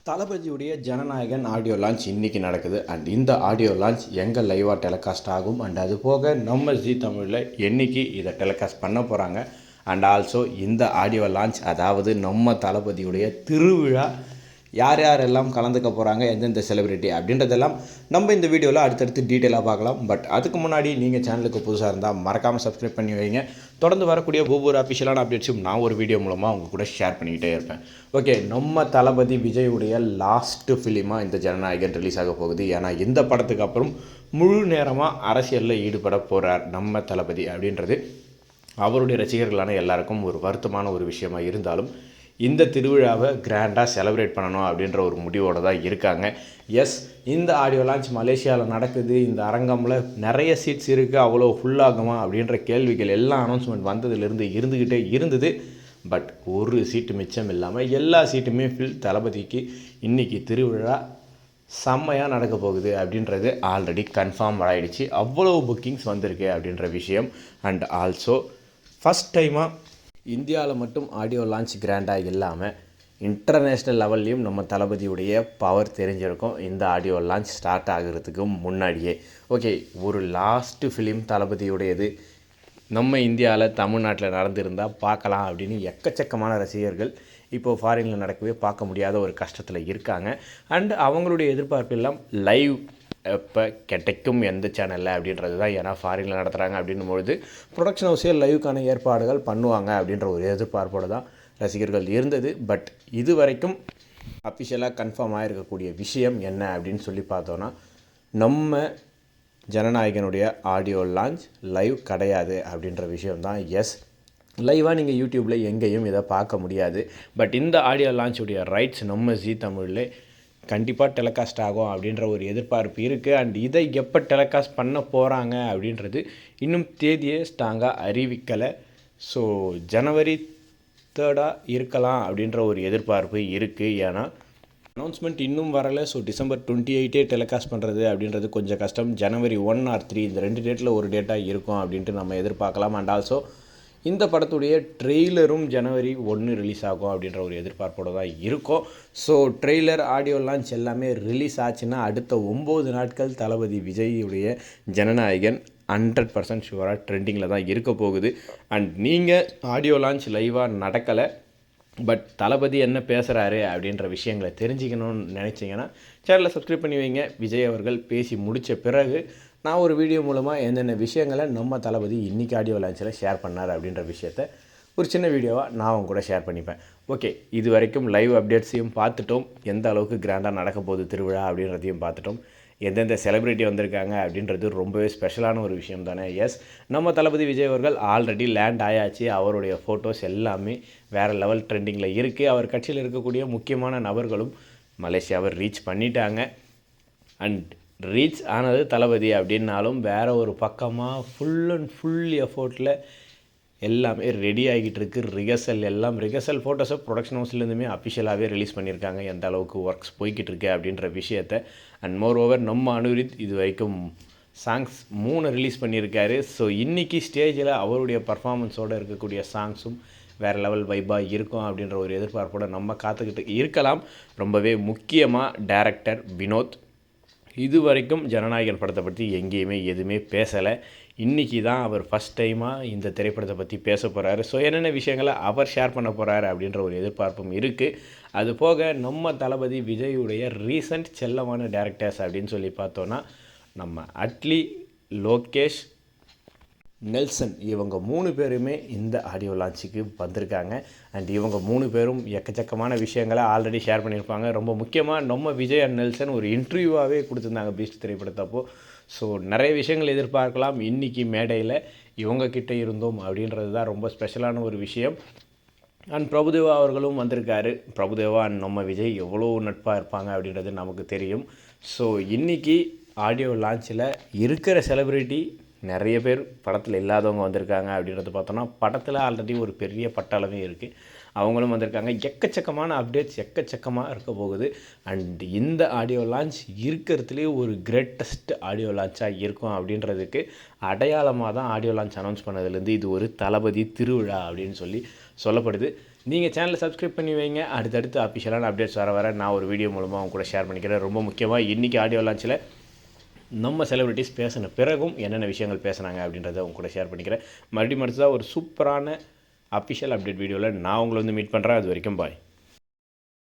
தளபதியுடைய Jananayagan audio launch இன்றைக்கி நடக்குது. And இந்த ஆடியோ லான்ச் எங்கே லைவாக டெலிகாஸ்ட் ஆகும் அண்ட் அது போக நம்ம ஜி தமிழில் என்றைக்கு இதை டெலிகாஸ்ட் பண்ண போகிறாங்க அண்ட் ஆல்சோ இந்த ஆடியோ லான்ச் அதாவது நம்ம தளபதியுடைய திருவிழா யார் யாரெல்லாம் கலந்துக்க போகிறாங்க, எந்தெந்த செலிப்ரிட்டி அப்படின்றதெல்லாம் நம்ம இந்த வீடியோவில் அடுத்தடுத்து டீட்டெயிலாக பார்க்கலாம். பட் அதுக்கு முன்னாடி நீங்கள் சேனலுக்கு புதுசாக இருந்தால் மறக்காமல் சப்ஸ்கிரைப் பண்ணி வைங்க. தொடர்ந்து வரக்கூடிய ஒவ்வொரு அஃபிஷியலான அப்டேட்ஸும் நான் ஒரு வீடியோ மூலமாக அவங்க கூட ஷேர் பண்ணிக்கிட்டே இருப்பேன். ஓகே, நம்ம தளபதி விஜயுடைய லாஸ்ட்டு ஃபிலிமாக இந்த ஜனநாயகன் ரிலீஸ் ஆக போகுது. ஏன்னா இந்த படத்துக்கு அப்புறம் முழு நேரமாக அரசியலில் ஈடுபட போகிறார் நம்ம தளபதி அப்படின்றது அவருடைய ரசிகர்களான எல்லாருக்கும் ஒரு வருத்தமான ஒரு விஷயமாக இருந்தாலும் இந்த திருவிழாவை கிராண்டாக செலிப்ரேட் பண்ணணும் அப்படின்ற ஒரு முடிவோடு தான் இருக்காங்க. எஸ், இந்த ஆடியோ லான்ச் மலேசியாவில் நடக்குது. இந்த அரங்கமில் நிறைய சீட்ஸ் இருக்குது, அவ்வளோ ஃபுல்லாகுமா அப்படின்ற கேள்விகள் எல்லா அனௌன்ஸ்மெண்ட் வந்ததுலேருந்து இருந்துக்கிட்டே இருந்தது. பட் ஒரு சீட்டு மிச்சம் இல்லாமல் எல்லா சீட்டுமே ஃபில். தளபதிக்கு இன்றைக்கி திருவிழா செம்மையாக நடக்க போகுது அப்படின்றது ஆல்ரெடி கன்ஃபார்ம் ஆகிடுச்சு. அவ்வளோ புக்கிங்ஸ் வந்திருக்கு அப்படின்ற விஷயம். அண்ட் ஆல்சோ ஃபஸ்ட் டைமாக இந்தியாவில் மட்டும் ஆடியோ லான்ச் கிராண்டாக இல்லாமல் இன்டர்நேஷ்னல் லெவல்லையும் நம்ம தளபதியுடைய பவர் தெரிஞ்சிருக்கும் இந்த ஆடியோ லான்ச் ஸ்டார்ட் ஆகிறதுக்கு முன்னாடியே. ஓகே, ஒரு லாஸ்ட்டு ஃபிலிம் தளபதியுடையது நம்ம இந்தியாவில் தமிழ்நாட்டில் நடந்திருந்தால் பார்க்கலாம் அப்படின்னு எக்கச்சக்கமான ரசிகர்கள் இப்போது ஃபாரினில் நடக்கவே பார்க்க முடியாத ஒரு கஷ்டத்தில் இருக்காங்க. அண்ட் அவங்களுடைய எதிர்பார்ப்பு எல்லாம் லைவ் எப்போ கிடைக்கும் எந்த சேனலில் அப்படின்றது தான். ஏன்னா ஃபாரினில் நடத்துகிறாங்க அப்படின்னும்பொழுது ப்ரொடக்ஷன் ஹவுஸே லைவுக்கான ஏற்பாடுகள் பண்ணுவாங்க அப்படின்ற ஒரு எதிர்பார்ப்போடு தான் ரசிகர்கள் இருந்தது. பட் இது வரைக்கும் அஃபிஷியலாக கன்ஃபார்ம் ஆகிருக்கக்கூடிய விஷயம் என்ன அப்படின்னு சொல்லி பார்த்தோன்னா, நம்ம ஜனநாயகனுடைய ஆடியோ லான்ச் லைவ் கிடையாது அப்படின்ற விஷயம்தான். எஸ், லைவாக நீங்கள் யூடியூப்பில் எங்கேயும் இதை பார்க்க முடியாது. பட் இந்த ஆடியோ லான்ச்சுடைய ரைட்ஸ் நம்ம ஜி தமிழில் கண்டிப்பாக டெலிகாஸ்ட் ஆகும் அப்படின்ற ஒரு எதிர்பார்ப்பு இருக்குது. அண்ட் இதை எப்போ டெலிகாஸ்ட் பண்ண போகிறாங்க அப்படின்றது இன்னும் தேதியை ஸ்ட்ராங்காக அறிவிக்கலை. ஸோ ஜனவரி 3 இருக்கலாம் அப்படின்ற ஒரு எதிர்பார்ப்பு இருக்குது. ஏன்னா அனௌன்ஸ்மெண்ட் இன்னும் வரலை. ஸோ டிசம்பர் 28 டெலிகாஸ்ட் பண்ணுறது அப்படின்றது கொஞ்சம் கஷ்டம். ஜனவரி 1 or 3 இந்த 2 டேட்டில் ஒரு டேட்டாக இருக்கும் அப்படின்ட்டு நம்ம எதிர்பார்க்கலாம். அண்ட் ஆல்சோ இந்த படத்துடைய ட்ரெய்லரும் ஜனவரி 1 ரிலீஸ் ஆகும் அப்படின்ற ஒரு எதிர்பார்ப்போடு தான் இருக்கும். ஸோ ட்ரெய்லர், ஆடியோ லான்ச் எல்லாமே ரிலீஸ் ஆச்சுன்னா அடுத்த 9 நாட்கள் தளபதி விஜயுடைய ஜனநாயகன் 100% ஷுவராக ட்ரெண்டிங்கில் தான் இருக்க போகுது. அண்ட் நீங்கள் ஆடியோ லான்ச் லைவாக நடக்கலை, பட் தளபதி என்ன பேசுகிறாரு அப்படின்ற விஷயங்களை தெரிஞ்சுக்கணும்னு நினச்சிங்கன்னா சேனலை சப்ஸ்கிரைப் பண்ணி வைங்க. விஜய் அவர்கள் பேசி முடித்த பிறகு நான் ஒரு வீடியோ மூலமாக என்னென்ன விஷயங்களை நம்ம தளபதி இன்றைக்கி ஆடியோ லான்ச்சில் ஷேர் பண்ணார் அப்படின்ற விஷயத்த ஒரு சின்ன வீடியோவாக நான் அவங்க கூட ஷேர் பண்ணிப்பேன். ஓகே, இது வரைக்கும் லைவ் அப்டேட்ஸையும் பார்த்துட்டோம், எந்த அளவுக்கு கிராண்டாக நடக்க போகுது திருவிழா அப்படின்றதையும் பார்த்துட்டோம், எந்தெந்த செலிப்ரிட்டி வந்திருக்காங்க அப்படின்றது ரொம்பவே ஸ்பெஷலான ஒரு விஷயம் தானே. எஸ், நம்ம தளபதி விஜய் அவர்கள் ஆல்ரெடி லேண்ட் ஆயாச்சு. அவருடைய ஃபோட்டோஸ் எல்லாமே வேறு லெவல் ட்ரெண்டிங்கில் இருக்குது. அவர் கட்சியில் இருக்கக்கூடிய முக்கியமான நபர்களும் மலேசியாவை ரீச் பண்ணிட்டாங்க. அண்ட் ரீச் ஆனது தளபதி அப்படின்னாலும் வேறு ஒரு பக்கமாக ஃபுல் அண்ட் ஃபுல் எஃபோர்ட்டில் எல்லாமே ரெடி ஆகிட்டு இருக்குது. ரிகர்சல் ஃபோட்டோஸை ப்ரொடக்ஷன் ஹவுஸ்லேருந்துமே அஃபிஷியலாகவே ரிலீஸ் பண்ணியிருக்காங்க, எந்த அளவுக்கு ஒர்க்ஸ் போய்கிட்டு இருக்கு அப்படின்ற விஷயத்தை. அண்ட் மோர் ஓவர் நம்ம அனுரித் இது வரைக்கும் சாங்ஸ் 3 ரிலீஸ் பண்ணியிருக்காரு. ஸோ இன்றைக்கி ஸ்டேஜில் அவருடைய பர்ஃபார்மன்ஸோடு இருக்கக்கூடிய சாங்ஸும் வேறு லெவல் வைப்பாக இருக்கும் அப்படின்ற ஒரு எதிர்பார்ப்போடு நம்ம காத்துக்கிட்டு இருக்கலாம். ரொம்பவே முக்கியமாக டைரக்டர் வினோத் இது வரைக்கும் ஜனநாயகன் படத்தை பற்றி எங்கேயுமே எதுவுமே பேசலை. இன்றைக்கி தான் அவர் ஃபஸ்ட் டைமாக இந்த திரைப்படத்தை பற்றி பேச போகிறாரு. ஸோ என்னென்ன விஷயங்களை அவர் ஷேர் பண்ண போகிறாரு அப்படின்ற ஒரு எதிர்பார்ப்பும் இருக்குது. அது போக நம்ம தளபதி விஜயுடைய ரீசன்ட் செல்லமான டேரக்டர்ஸ் அப்படின்னு சொல்லி பார்த்தோன்னா நம்ம அட்லி, லோகேஷ், நெல்சன் இவங்க 3 பேருமே இந்த ஆடியோ லான்ச்சுக்கு வந்திருக்காங்க. அண்ட் இவங்க 3 பேரும் எக்கச்சக்கமான விஷயங்களை ஆல்ரெடி ஷேர் பண்ணியிருப்பாங்க. ரொம்ப முக்கியமாக நம்ம விஜய் அண்ட் நெல்சன் ஒரு இன்டர்வியூவாகவே கொடுத்துருந்தாங்க பீஸ்ட் திரைப்படத்தப்போ. ஸோ நிறைய விஷயங்கள் எதிர்பார்க்கலாம் இன்றைக்கி மேடையில் இவங்கக்கிட்ட இருந்தோம் அப்படின்றது தான் ரொம்ப ஸ்பெஷலான ஒரு விஷயம். அண்ட் பிரபுதேவா அவர்களும் வந்திருக்காரு. பிரபுதேவா அண்ட் நம்ம விஜய் எவ்வளோ நட்பாக இருப்பாங்க அப்படின்றது நமக்கு தெரியும். ஸோ இன்றைக்கி ஆடியோ லான்ச்சில் இருக்கிற செலிப்ரிட்டி நிறைய பேர் படத்தில் இல்லாதவங்க வந்திருக்காங்க அப்படின்றத பார்த்தோன்னா படத்தில் ஆல்ரெடி ஒரு பெரிய பட்டாளமே இருக்குது, அவங்களும் வந்திருக்காங்க. எக்கச்சக்கமான அப்டேட்ஸ் எக்கச்சக்கமாக இருக்க போகுது. அண்ட் இந்த ஆடியோ லான்ச் இருக்கிறதுலே ஒரு கிரேட்டஸ்ட் ஆடியோ லான்ச்சாக இருக்கும் அப்படின்றதுக்கு அடையாளமாக தான் ஆடியோ லான்ச் அனௌன்ஸ் பண்ணதுலேருந்து இது ஒரு தளபதி திருவிழா அப்படின்னு சொல்லப்படுது. நீங்கள் சேனலை சப்ஸ்கிரைப் பண்ணி வைங்க. அடுத்தடுத்து அஃபிஷியலான அப்டேட்ஸ் வர நான் ஒரு வீடியோ மூலமாக அவங்க கூட ஷேர் பண்ணிக்கிறேன். ரொம்ப முக்கியமாக இன்றைக்கி ஆடியோ லான்ச்சில் நம்ம செலிபிரிட்டிஸ் பேசின பிறகும் என்னென்ன விஷயங்கள் பேசுனாங்க அப்படின்றத அவங்க கூட ஷேர் பண்ணிக்கிறேன். மறுபடியும் அடுத்ததாக ஒரு சூப்பரான அஃபிஷியல் அப்டேட் வீடியோவில் நான் உங்களை மீட் பண்ணுறேன். அது வரைக்கும் பாய்.